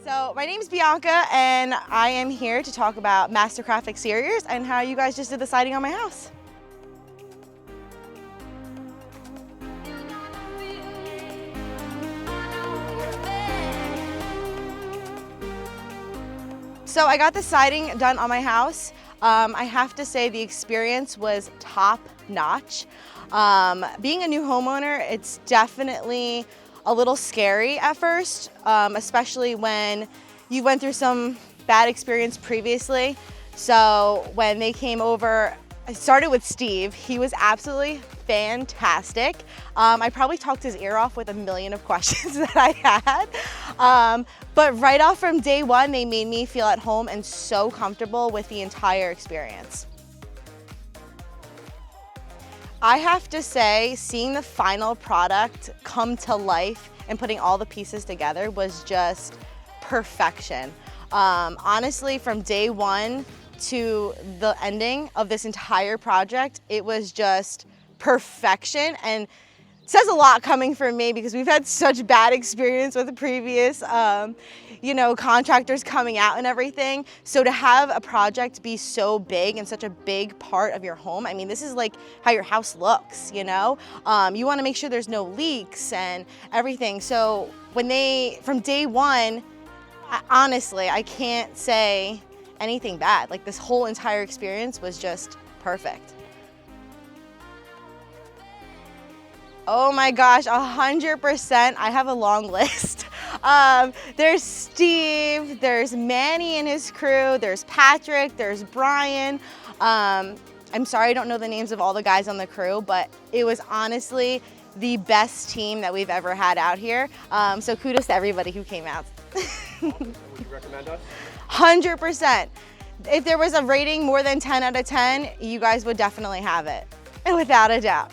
So my name is Bianca and I am here to talk about Mastercraft Exteriors and how you guys just did the siding on my house. So I got the siding done on my house. I have to say the experience was top notch. Being a new homeowner, it's definitely a little scary at first, especially when you went through some bad experience previously. So when they came over, I started with Steve. He was absolutely fantastic. I probably talked his ear off with a million of questions that I had. But right off from day one, they made me feel at home and so comfortable with the entire experience. I have to say, seeing the final product come to life and putting all the pieces together was just perfection. Honestly, from day one to the ending of this entire project, it was just perfection, and it says a lot coming from me because we've had such bad experience with the previous contractors coming out and everything. So to have a project be so big and such a big part of your home, I mean, this is like how your house looks, you know? You wanna make sure there's no leaks and everything. So from day one, honestly, I can't say anything bad. Like, this whole entire experience was just perfect. Oh my gosh, 100%. I have a long list. There's Steve, there's Manny and his crew, there's Patrick, there's Brian. I'm sorry I don't know the names of all the guys on the crew, but it was honestly the best team that we've ever had out here. So kudos to everybody who came out. Would you recommend us? 100%. If there was a rating more than 10 out of 10, you guys would definitely have it, without a doubt.